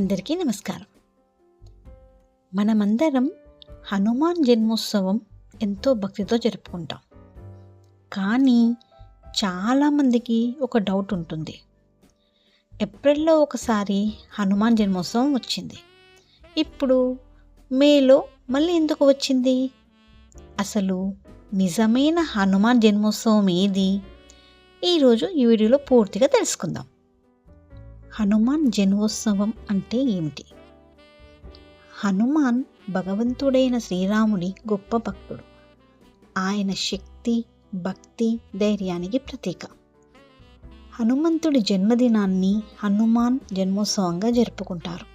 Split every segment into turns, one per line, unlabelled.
అందరికీ నమస్కారం. మనమందరం హనుమాన్ జన్మోత్సవం ఎంతో భక్తితో జరుపుకుంటాం. కానీ చాలామందికి ఒక డౌట్ ఉంటుంది. ఏప్రిల్లో ఒకసారి హనుమాన్ జన్మోత్సవం వచ్చింది, ఇప్పుడు మేలో మళ్ళీ ఎందుకు వచ్చింది? అసలు నిజమైన హనుమాన్ జన్మోత్సవం ఏది? ఈరోజు ఈ వీడియోలో పూర్తిగా తెలుసుకుందాం. హనుమాన్ జన్మోత్సవం అంటే ఏమిటి? హనుమాన్ భగవంతుడైన శ్రీరాముడి గొప్ప భక్తుడు. ఆయన శక్తి, భక్తి, ధైర్యానికి ప్రతీక. హనుమంతుడి జన్మదినాన్ని హనుమాన్ జన్మోత్సవంగా జరుపుకుంటారు.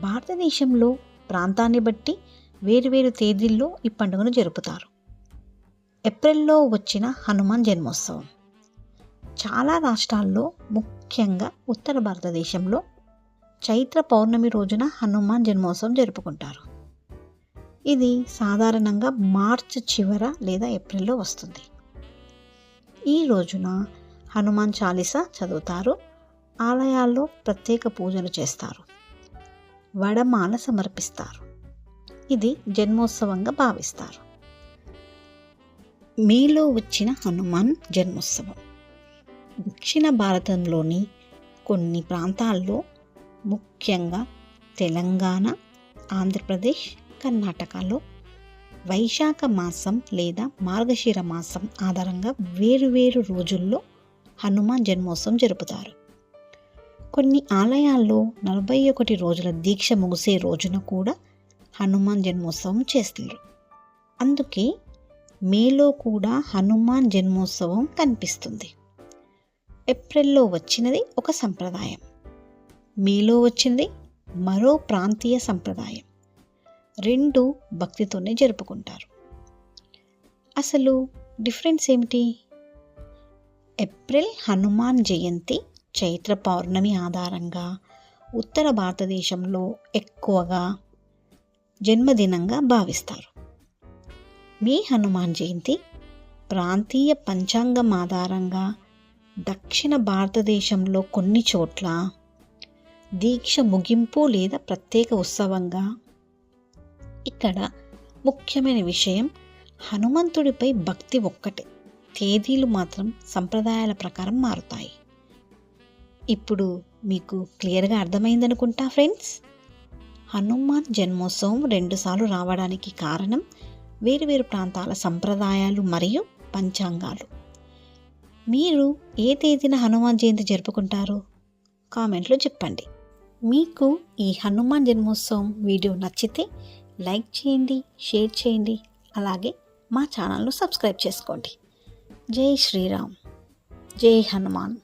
భారతదేశంలో ప్రాంతాన్ని బట్టి వేరువేరు తేదీల్లో ఈ పండుగను జరుపుతారు. ఏప్రిల్లో వచ్చిన హనుమాన్ జన్మోత్సవం చాలా రాష్ట్రాల్లో, ముఖ్యంగా ఉత్తర భారతదేశంలో చైత్ర పౌర్ణమి రోజున హనుమాన్ జన్మోత్సవం జరుపుకుంటారు. ఇది సాధారణంగా మార్చి చివర లేదా ఏప్రిల్లో వస్తుంది. ఈ రోజున హనుమాన్ చాలీసా చదువుతారు. ఆలయాల్లో ప్రత్యేక పూజలు చేస్తారు. వడమాల సమర్పిస్తారు. ఇది జన్మోత్సవంగా భావిస్తారు. మేలో వచ్చిన హనుమాన్ జన్మోత్సవం దక్షిణ భారతంలోని కొన్ని ప్రాంతాల్లో, ముఖ్యంగా తెలంగాణ, ఆంధ్రప్రదేశ్, కర్ణాటకలో వైశాఖ మాసం లేదా మార్గశిర మాసం ఆధారంగా వేరువేరు రోజుల్లో హనుమాన్ జన్మోత్సవం జరుపుతారు. కొన్ని ఆలయాల్లో 41 రోజుల దీక్ష ముగిసే రోజున కూడా హనుమాన్ జన్మోత్సవం చేస్తారు. అందుకే మేలో కూడా హనుమాన్ జన్మోత్సవం కనిపిస్తుంది. ఏప్రిల్లో వచ్చినది ఒక సంప్రదాయం, మేలో వచ్చినది మరో ప్రాంతీయ సంప్రదాయం. రెండు భక్తితోనే జరుపుకుంటారు. అసలు డిఫరెన్స్ ఏమిటి? ఏప్రిల్ హనుమాన్ జయంతి చైత్ర పౌర్ణమి ఆధారంగా ఉత్తర భారతదేశంలో ఎక్కువగా జన్మదినంగా భావిస్తారు. మే హనుమాన్ జయంతి ప్రాంతీయ పంచాంగం ఆధారంగా దక్షిణ భారతదేశంలో కొన్ని చోట్ల దీక్ష ముగింపు లేదా ప్రత్యేక ఉత్సవంగా. ఇక్కడ ముఖ్యమైన విషయం, హనుమంతుడిపై భక్తి ఒక్కటే, తేదీలు మాత్రం సంప్రదాయాల ప్రకారం మారుతాయి. ఇప్పుడు మీకు క్లియర్గా అర్థమైందనుకుంటా ఫ్రెండ్స్. హనుమాన్ జన్మోత్సవం 2 సార్లు రావడానికి కారణం వేరువేరు ప్రాంతాల సంప్రదాయాలు మరియు పంచాంగాలు. మీరు ఏ తేదీన హనుమాన్ జయంతి జరుపుకుంటారు? కామెంట్లో చెప్పండి. మీకు ఈ హనుమాన్ జన్మోత్సవం వీడియో నచ్చితే లైక్ చేయండి, షేర్ చేయండి, అలాగే మా ఛానల్ను సబ్స్క్రైబ్ చేసుకోండి. జై శ్రీరామ్, జై హనుమాన్.